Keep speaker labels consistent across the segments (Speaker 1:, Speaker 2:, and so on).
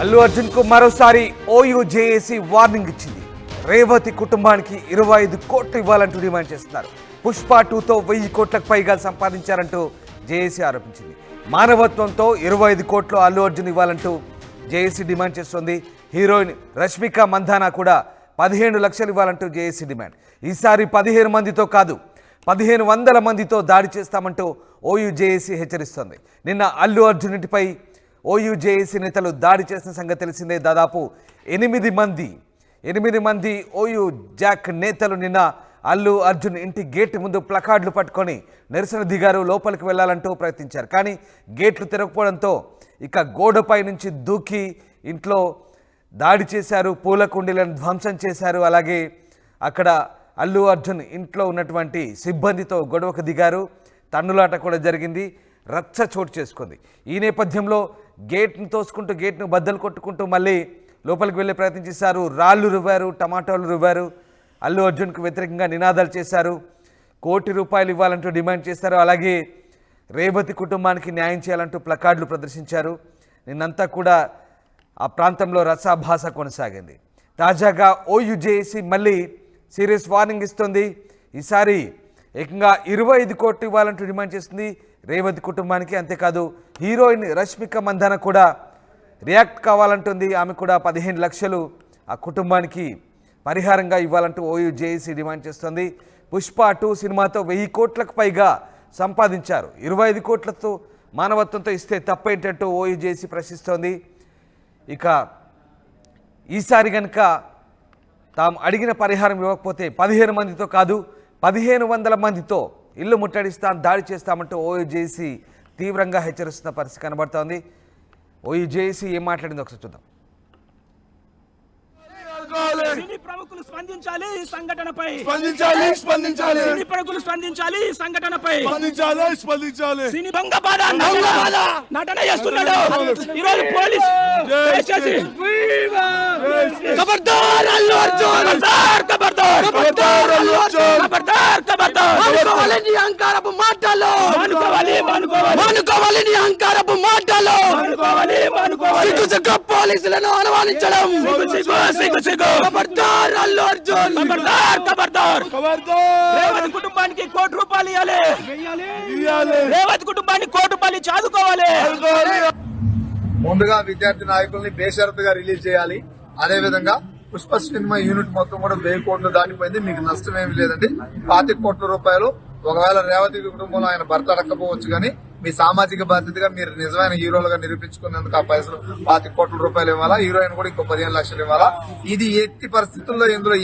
Speaker 1: అల్లు అర్జున్ కు మరోసారి OU JAC warning ఇచ్చింది. రేవతి కుటుంబానికి 25 కోట్లు ఇవ్వాలంటూ డిమాండ్ చేస్తున్నారు. పుష్ప 2తో 1000 కోట్లకు పైగా సంపాదించారంటూ జేఏసీ ఆరోపించింది. మానవత్వంతో 25 కోట్లు అల్లు అర్జున్ ఇవ్వాలంటూ జేఏసీ డిమాండ్ చేస్తోంది. హీరోయిన్ రష్మిక మందానా కూడా 15 లక్షలు ఇవ్వాలంటూ జేఏసీ డిమాండ్. ఈసారి 15 మందితో కాదు 1500 మందితో దాడి చేస్తామంటూ ఓయూ జేఏసీ హెచ్చరిస్తోంది. నిన్న అల్లు అర్జున్ ఇంటిపై ఓయూ జేఏసీ నేతలు దాడి చేసిన సంగతి తెలిసిందే. దాదాపు 8 మంది ఓయూ జాక్ నేతలు నిన్న అల్లు అర్జున్ ఇంటి గేట్ ముందు ప్లకార్డులు పట్టుకొని నిరసన దిగారు. లోపలికి వెళ్లాలంటూ ప్రయత్నించారు. కానీ గేట్లు తిరగకపోవడంతో ఇక గోడపై నుంచి దూకి ఇంట్లో దాడి చేశారు. పూల కుండీలను ధ్వంసం చేశారు. అలాగే అక్కడ అల్లు అర్జున్ ఇంట్లో ఉన్నటువంటి సిబ్బందితో గొడవకు దిగారు. తన్నులాట కూడా జరిగింది. రచ్చ చోటు చేసుకుంది. ఈ నేపథ్యంలో గేట్ను తోసుకుంటూ గేట్ను బద్దలు కొట్టుకుంటూ మళ్ళీ లోపలికి వెళ్ళే ప్రయత్నం చేశారు. రాళ్ళు రువ్వారు, టమాటాలు రువ్వారు. అల్లు అర్జున్కు వ్యతిరేకంగా నినాదాలు చేశారు. ₹1 కోటి ఇవ్వాలంటూ డిమాండ్ చేశారు. అలాగే రేవతి కుటుంబానికి న్యాయం చేయాలంటూ ప్లకార్డులు ప్రదర్శించారు. నిన్నంతా కూడా ఆ ప్రాంతంలో రసాభాస కొనసాగింది. తాజాగా ఓయూ జేఏసీ మళ్ళీ సీరియస్ వార్నింగ్ ఇస్తుంది. ఈసారి ఏకంగా 25 కోట్లు ఇవ్వాలంటూ డిమాండ్ చేస్తుంది రేవతి కుటుంబానికి. అంతేకాదు హీరోయిన్ రష్మిక మందానా కూడా రియాక్ట్ కావాలంటుంది. ఆమె కూడా 15 లక్షలు ఆ కుటుంబానికి పరిహారంగా ఇవ్వాలంటూ ఓయూ జేఏసీ డిమాండ్ చేస్తుంది. పుష్ప 2 సినిమాతో 1000 కోట్లకు పైగా సంపాదించారు. 25 కోట్లతో మానవత్వంతో ఇస్తే తప్పేంటంటూ ఓయూ జేఏసీ ప్రశ్నిస్తోంది. ఇక ఈసారి కనుక తాము అడిగిన పరిహారం ఇవ్వకపోతే 15 మందితో కాదు 1500 మందితో ఇల్లు ముట్టడిస్తాం, దాడి చేస్తామంటూ ఓయూ జేఏసీ తీవ్రంగా హెచ్చరిస్తున్న పరిస్థితి కనబడుతోంది. ఓయూ జేఏసీ ఏం మాట్లాడిందో ఒకసారి చూద్దాం.
Speaker 2: ప్రముఖులు స్పందించాలి ఈ సంఘటనపై.
Speaker 3: స్పందించాలి.
Speaker 2: ప్రముఖులు స్పందించాలి ఈ సంఘటనపై.
Speaker 3: స్పందించాలి.
Speaker 2: సినీ భంగపాద నటన చేస్తున్నాడు ఈరోజు పోలీస్ చేసి. ఖబర్దార్ అల్లు అర్జున్, ఖబర్దార్ అల్లు అర్జున్, ఖబర్దార్ నీ అహంకారపు మాటలు మానుకోవాలి నీ అహంకారపు మాటలు సిగ్గు పోలీసులను అనుమానించడం సిగ్గు. ఖబర్దార్ అల్లు అర్జున్, ఖబర్దార్. రేవతి కుటుంబానికి ₹1 కోటి ఇవ్వాలి. రేవతి కుటుంబానికి ₹1 కోటి చదువుకోవాలి.
Speaker 4: ముందుగా విద్యార్థి నాయకుల్ని బేషరతుగా రిలీజ్ చేయాలి. అదే విధంగా పుష్ప సినిమా యూనిట్ మొత్తం కూడా 1000 కోట్లు దాటిపోయింది. మీకు నష్టం ఏమి లేదండి. ₹25 కోట్ల. ఒకవేళ రేవతి కుటుంబంలో ఆయన భర్త అడగకపోవచ్చు కానీ మీ సామాజిక బాధ్యతగా మీరు నిజమైన హీరోలుగా నిరూపించుకునేందుకు ఆ పైసలు ₹25 కోట్ల ఇవ్వాలా. హీరోయిన్ కూడా ఇంకో 15 లక్షలు ఇవ్వాలా. ఇది ఎట్టి పరిస్థితుల్లో ఇందులో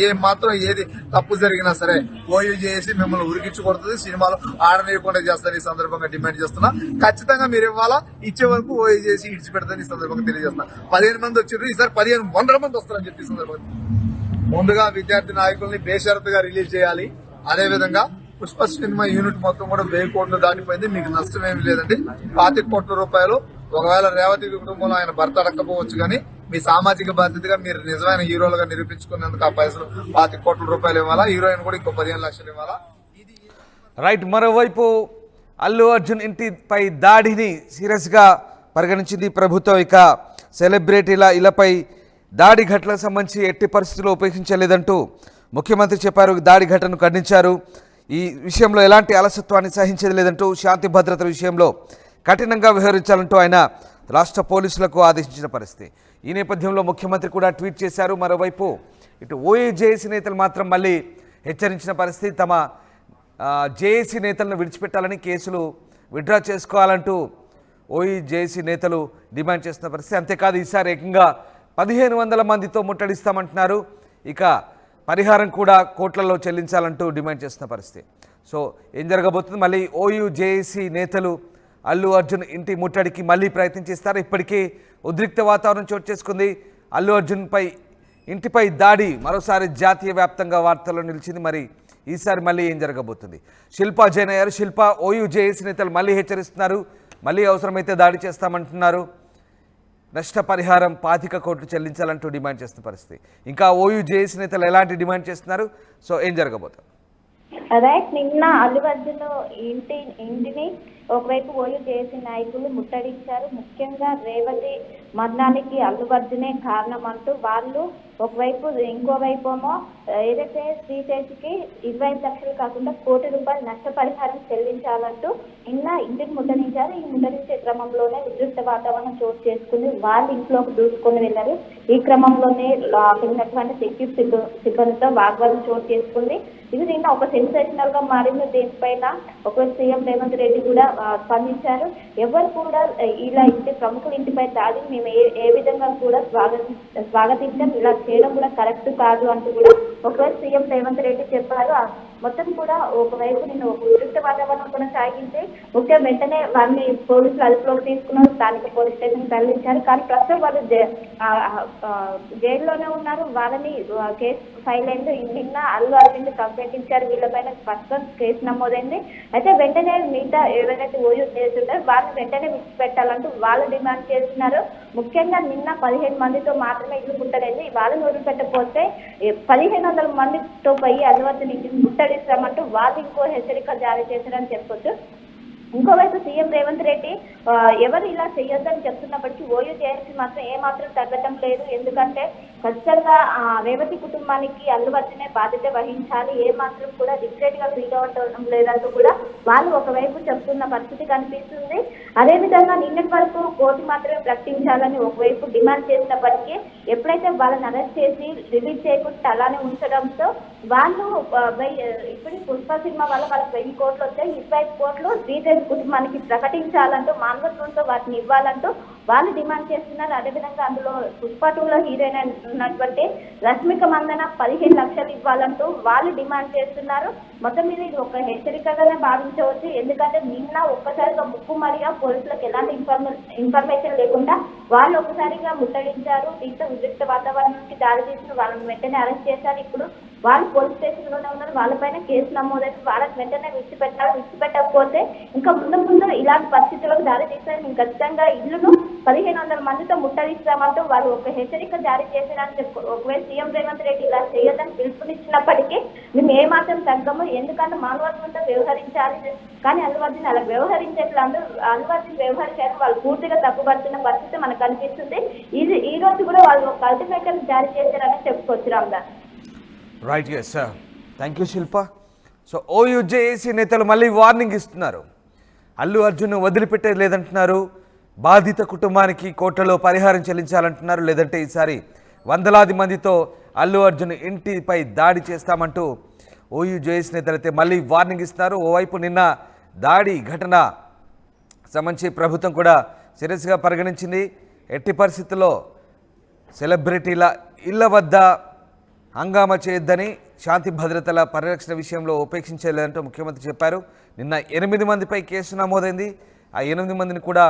Speaker 4: ఏది తప్పు జరిగినా సరే ఓయూ చేసి మిమ్మల్ని ఉరికించుకొడుతుంది, సినిమాలు ఆడనీయకుండా చేస్తారు. ఈ సందర్భంగా డిమాండ్ చేస్తున్నా. ఖచ్చితంగా మీరు ఇవ్వాలా. ఇచ్చే వరకు ఓయూ చేసి ఇడిచిపెడతారని ఈ సందర్భంగా తెలియజేస్తున్నా. 15 మంది వచ్చారు, ఈసారి 1500 మంది వస్తారని చెప్పి ఈ సందర్భంగా ముందుగా విద్యార్థి నాయకుల్ని బేషరతుగా రిలీజ్ చేయాలి. అదే విధంగా పుష్ప సినిమా యూనిట్ మొత్తం కూడా 1000 కోట్లు దాటిపోయింది. మీకు నష్టం ఏమి లేదండి. ₹25 కోట్ల. ఒకవేళ రేవతి కుటుంబంలో ఆయన భర్త అడగకపోవచ్చు కానీ మీ సామాజిక బాధ్యతగా మీరు నిజమైన హీరోలుగా నిరూపించుకునేందుకు ఆ పైసలు ₹25 కోట్ల ఇవ్వాలా. హీరోయిన్ కూడా ఇంకో 15 లక్షలు ఇవ్వాలా.
Speaker 1: రైట్. మరోవైపు అల్లు అర్జున్ ఇంటిపై దాడిని సీరియస్గా పరిగణించింది ప్రభుత్వం. ఇక సెలబ్రిటీలపై దాడి ఘటనకు సంబంధించి ఎట్టి పరిస్థితుల్లో ఉపేక్షించలేదంటూ ముఖ్యమంత్రి చెప్పారు. దాడి ఘటనను ఖండించారు. ఈ విషయంలో ఎలాంటి అలసత్వాన్ని సహించేది లేదంటూ శాంతి భద్రతల విషయంలో కఠినంగా వ్యవహరించాలంటూ ఆయన రాష్ట్ర పోలీసులకు ఆదేశించిన పరిస్థితి. ఈ నేపథ్యంలో ముఖ్యమంత్రి కూడా ట్వీట్ చేశారు. మరోవైపు ఇటు ఓయూ జేఏసీ నేతలు మాత్రం మళ్ళీ హెచ్చరించిన పరిస్థితి. తమ జేఏసీ నేతలను విడిచిపెట్టాలని, కేసులు విత్డ్రా చేసుకోవాలంటూ ఓయూ జేఏసీ నేతలు డిమాండ్ చేస్తున్న పరిస్థితి. అంతేకాదు ఈసారి ఏకంగా 1500 మందితో ముట్టడిస్తామంటున్నారు. ఇక పరిహారం కూడా కోట్లలో చెల్లించాలంటూ డిమాండ్ చేస్తున్న పరిస్థితి. సో ఏం జరగబోతుంది? మళ్ళీ ఓయూ జేఏసీ నేతలు అల్లు అర్జున్ ఇంటి ముట్టడికి మళ్ళీ ప్రయత్నం చేస్తారు. ఇప్పటికే ఉద్రిక్త వాతావరణం చోటు చేసుకుంది. అల్లు అర్జున్పై ఇంటిపై దాడి మరోసారి జాతీయ వ్యాప్తంగా వార్తల్లో నిలిచింది. మరి ఈసారి మళ్ళీ ఏం జరగబోతుంది? శిల్పా జైన్ అయ్యారు. శిల్పా, ఓయూ జేఏసీ నేతలు మళ్ళీ హెచ్చరిస్తున్నారు. మళ్ళీ అవసరమైతే దాడి చేస్తామంటున్నారు. నష్టపరిహారం 25 కోట్లు చెల్లించాలంటూ డిమాండ్ చేస్తున్న పరిస్థితి. ఇంకా ఓయూ జేఏసీ నేతలు ఎలాంటి డిమాండ్ చేస్తున్నారు? సో ఏం జరగబోతుంది?
Speaker 5: రైట్. నిన్న అల్లు అర్జున్ ఇంటిని ఒకవైపు ఓయూ జేఏసీ నాయకులు ముట్టడించారు. ముఖ్యంగా రేవతి మరణానికి అల్లు అర్జునే కారణం అంటూ వాళ్ళు ఒకవైపు, ఇంకోవైపు ఏమో ఏదైతే శ్రీశేషికి 25 లక్షలు కాకుండా ₹1 కోటి నష్టపరిహారం చెల్లించాలంటూ నిన్న ఇంటిని ముట్టడించారు. ఈ ముట్టడించే క్రమంలోనే ఉద్రిక్త వాతావరణం చోటు చేసుకుని వాళ్ళ ఇంట్లోకి దూసుకొని వెళ్ళారు. ఈ క్రమంలోనే ఉన్నటువంటి సెక్యూరిటీ సిబ్బందితో వాగ్వాదం చోటు చేసుకుంది. ఇది నిన్న ఒక సెన్సేషనల్ గా మారింది. దీనిపైన ఒక సీఎం రేవంత్ రెడ్డి కూడా స్పందించారు. ఎవరు కూడా ఇలా ప్రముఖుల ఇంటిపై దాడిని మేము ఏ విధంగా కూడా స్వాగతించాం, ఇలా చేయడం కూడా కరెక్ట్ కాదు అంటూ కూడా ఒకవేళ సీఎం రేవంత్ రెడ్డి చెప్పారు. మొత్తం కూడా ఒకవైపు నిన్న ఒక ఉద్రిక్త వాతావరణం కొనసాగింది. ముఖ్యంగా వెంటనే వారిని పోలీసులు అదుపులోకి తీసుకున్నారు, స్థానిక పోలీస్ స్టేషన్ తరలించారు. కానీ ప్రస్తుతం వాళ్ళు జైల్లోనే ఉన్నారు. వాళ్ళని కేసు ఫైల్ అయింది. నిన్న అల్లు అరవింద్ కంప్లైంట్ ఇచ్చారు. వీళ్ళపైన ప్రస్తుతం కేసు నమోదైంది. అయితే వెంటనే మిగతా ఎవరైతే ఓయూ చేస్తున్నారో వాళ్ళని వెంటనే విడిచిపెట్టాలంటూ వాళ్ళు డిమాండ్ చేస్తున్నారు. ముఖ్యంగా నిన్న 15 మందితో మాత్రమే ఇల్లు ముట్టడింది. వాళ్ళని వదిలిపెట్టకపోతే 1500 మందితో పోయి అల్లు అర్జున్ ఇంటిని ముట్టడిస్తామంటూ వాళ్ళు ఇంకో హెచ్చరిక జారీ చేశారని చెప్పొచ్చు. ఇంకోవైపు సీఎం రేవంత్ రెడ్డి ఎవరు ఇలా చేయొద్దని చెప్తున్నప్పటికీ ఓయూ జేఏసీ మాత్రం ఏమాత్రం తగ్గటం లేదు. ఎందుకంటే ఖచ్చితంగా రేవతి కుటుంబానికి అల్లు అర్జునే బాధ్యత వహించాలి, ఏ మాత్రం కూడా డిక్రేట్ గా ఫీల్ అవటం లేదంటూ కూడా వాళ్ళు ఒకవైపు చెప్తున్న పరిస్థితి కనిపిస్తుంది. అదేవిధంగా నిన్నటి వరకు కోర్టు మాత్రమే ప్రకటించాలని ఒకవైపు డిమాండ్ చేసినప్పటికీ ఎప్పుడైతే వాళ్ళని అరెస్ట్ చేసి రిలీజ్ చేయకుండా అలానే ఉంచడంతో వాళ్ళు ఇప్పుడు పుష్ప సినిమా వల్ల వాళ్ళకి 1000 కోట్లు వచ్చాయి. 25 కోట్లు శ్రీదేవి కుటుంబానికి ప్రకటించాలంటూ మానవత్వంతో వాటిని ఇవ్వాలంటూ వాళ్ళు డిమాండ్ చేస్తున్నారు. అదేవిధంగా అందులో పుష్ప 2లో హీరోయిన్ ఉన్నటువంటి రష్మిక మందన 15 లక్షలు ఇవ్వాలంటూ వాళ్ళు డిమాండ్ చేస్తున్నారు. మొత్తం మీద ఇది ఒక హెచ్చరికగానే భావించవచ్చు. ఎందుకంటే నిన్న ఒక్కసారిగా ముక్కుమరిగా పోలీసులకు ఎలాంటి ఇన్ఫర్మేషన్ లేకుండా వాళ్ళు ఒక్కసారిగా ముట్టడించారు. దీంతో ఉద్రిక్త వాతావరణానికి దారి తీసిన వాళ్ళని వెంటనే అరెస్ట్ చేశారు. ఇప్పుడు వాళ్ళు పోలీస్ స్టేషన్ లోనే ఉన్నారు. వాళ్ళపైన కేసు నమోదైతే వాళ్ళకి వెంటనే విడిచిపెట్టకపోతే ఇంకా ముందు ఇలాంటి పరిస్థితులకు దారి తీస్తే మేము ఖచ్చితంగా ఇల్లును 1500 మందితో ముట్టడిస్తామంటూ వాళ్ళు ఒక హెచ్చరిక జారీ చేశారని ఒకవేళ సీఎం రేవంత్ రెడ్డి ఇలా చేయొద్దని పిలుపునిచ్చినప్పటికీ మేము ఏమాత్రం తగ్గము, ఎందుకంటే మానవత్వంతో వ్యవహరించాలి. కానీ అల్లు అర్జున్ అలా వ్యవహరించేట్లందరూ అల్లు అర్జున్ వ్యవహరించారు. వాళ్ళు పూర్తిగా తప్పుపడుతున్న పరిస్థితి మనకు కనిపిస్తుంది. ఈ రోజు కూడా వాళ్ళు ఒక అల్టిమేటం జారీ చేశారని చెప్పుకోవచ్చు. Ramdas.
Speaker 1: Right, yes sir, thank you Shilpa. So OU JAC నేతలు మళ్ళీ వార్నింగ్ ఇస్తున్నారు. అల్లు అర్జున్ వదిలిపెట్టేది లేదంటున్నారు. బాధిత కుటుంబానికి కోట్లలో పరిహారం చెల్లించాలంటున్నారు. లేదంటే ఈసారి వందలాది మందితో అల్లు అర్జున్ ఇంటిపై దాడి చేస్తామంటూ ఓయూ జేఏసీ నేతలు అయితే మళ్ళీ వార్నింగ్ ఇస్తున్నారు. ఓవైపు నిన్న దాడి ఘటన సంబంధించి ప్రభుత్వం కూడా సీరియస్గా పరిగణించింది. ఎట్టి పరిస్థితుల్లో సెలబ్రిటీల ఇళ్ల వద్ద హంగామా చేయొద్దని, శాంతి భద్రతల పరిరక్షణ విషయంలో ఉపేక్షించలేదంటూ ముఖ్యమంత్రి చెప్పారు. నిన్న 8 మందిపై కేసు నమోదైంది. ఆ 8 మందిని కూడా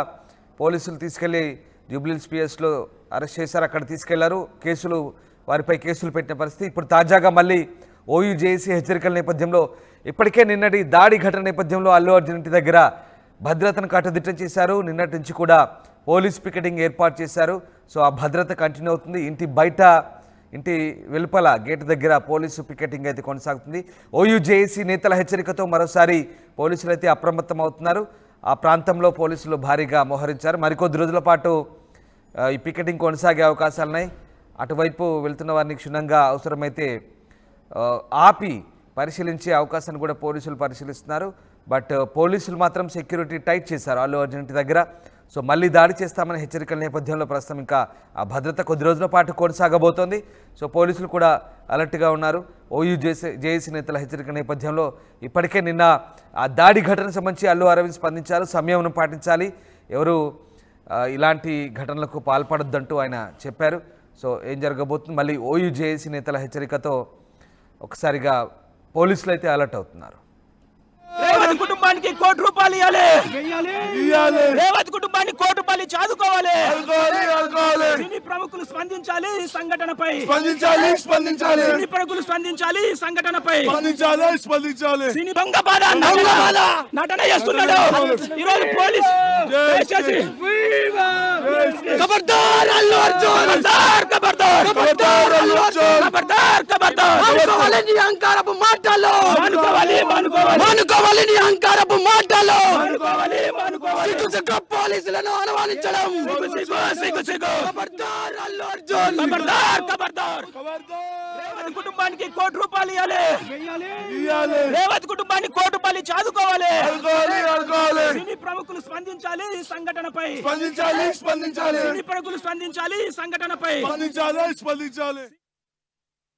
Speaker 1: పోలీసులు తీసుకెళ్లి జూబ్లీహిల్స్ పిఎస్లో అరెస్ట్ చేశారు. అక్కడ తీసుకెళ్లారు. వారిపై కేసులు పెట్టిన పరిస్థితి. ఇప్పుడు తాజాగా మళ్ళీ ఓయూ జేఏసీ హెచ్చరికల నేపథ్యంలో ఇప్పటికే నిన్నటి దాడి ఘటన నేపథ్యంలో అల్లు అర్జున్ ఇంటి దగ్గర భద్రతను కట్టుదిట్టం చేశారు. నిన్నటి నుంచి కూడా పోలీస్ పికెటింగ్ ఏర్పాటు చేశారు. సో ఆ భద్రత కంటిన్యూ అవుతుంది. ఇంటి వెలుపల గేటు దగ్గర పోలీసు పికెటింగ్ అయితే కొనసాగుతుంది. ఓయూ జేఏసీ నేతల హెచ్చరికతో మరోసారి పోలీసులు అయితే అప్రమత్తం అవుతున్నారు. ఆ ప్రాంతంలో పోలీసులు భారీగా మోహరించారు. మరికొద్ది రోజుల పాటు ఈ పికెటింగ్ కొనసాగే అవకాశాలున్నాయి. అటువైపు వెళ్తున్న వారిని క్షుణ్ణంగా అవసరమైతే ఆపి పరిశీలించే అవకాశాన్ని కూడా పోలీసులు పరిశీలిస్తున్నారు. బట్ పోలీసులు మాత్రం సెక్యూరిటీ టైట్ చేశారు అల్లు అర్జున్ ఇంటి దగ్గర. సో మళ్ళీ దాడి చేస్తామని హెచ్చరికల నేపథ్యంలో ప్రస్తుతం ఇంకా ఆ భద్రత కొద్ది రోజుల పాటు కొనసాగబోతోంది. సో పోలీసులు కూడా అలర్ట్గా ఉన్నారు. ఓయూ జేఏసీ నేతల హెచ్చరిక నేపథ్యంలో ఇప్పటికే నిన్న ఆ దాడి ఘటనకు సంబంధించి అల్లు అరవింద్ స్పందించారు. సంయమనం పాటించాలి, ఎవరు ఇలాంటి ఘటనలకు పాల్పడొద్దంటూ ఆయన చెప్పారు. సో ఏం జరగబోతుంది, మళ్ళీ ఓయూ జేఏసీ నేతల హెచ్చరికతో ఒకసారిగా పోలీసులు అయితే అలర్ట్ అవుతున్నారు.
Speaker 2: రేవతి కుటుంబానికి ₹1 ఇవ్వాలి. రేవతి కుటుంబానికి ₹1 చాదుకోవాలి. సినీ ప్రముఖులు స్పందించాలి ఈ సంఘటనపై. సినీ ప్రముఖులు స్పందించాలి ఈ సంఘటనపై. సినీ భంగపాద నటన చేస్తున్నాడు. ఈరోజు పోలీస్ ఖబర్దార్ అల్లు అర్జున్, ఖబర్దార్ ఖబర్దార్
Speaker 6: మానుకోవాలి నీ అహంకారపు మాటలు,
Speaker 2: మానుకోవాలి మానుకోవాలి
Speaker 6: మానుకోవాలి నీ అహంకారపు మాటలు.
Speaker 2: మానుకోవాలి మానుకోవాలి
Speaker 6: సిగ్గు సిగ్గు పోలీసులను అనుమానించడం.
Speaker 2: సిగ్గు
Speaker 6: ఖబర్దార్ అల్లు అర్జున్.
Speaker 2: ఖబర్దార్ ఖబర్దార్ రేవంత్ కుటుంబానికి ₹1 ఇవ్వాలి. రేవంత్ కుటుంబాన్ని ₹1 ఆదుకోవాలి. సినీ ప్రముఖులు స్పందించాలి ఈ సంఘటనపై.
Speaker 3: స్పందించాలి
Speaker 2: సినీ ప్రముఖులు స్పందించాలి ఈ సంఘటనపై.
Speaker 3: స్పందించాలి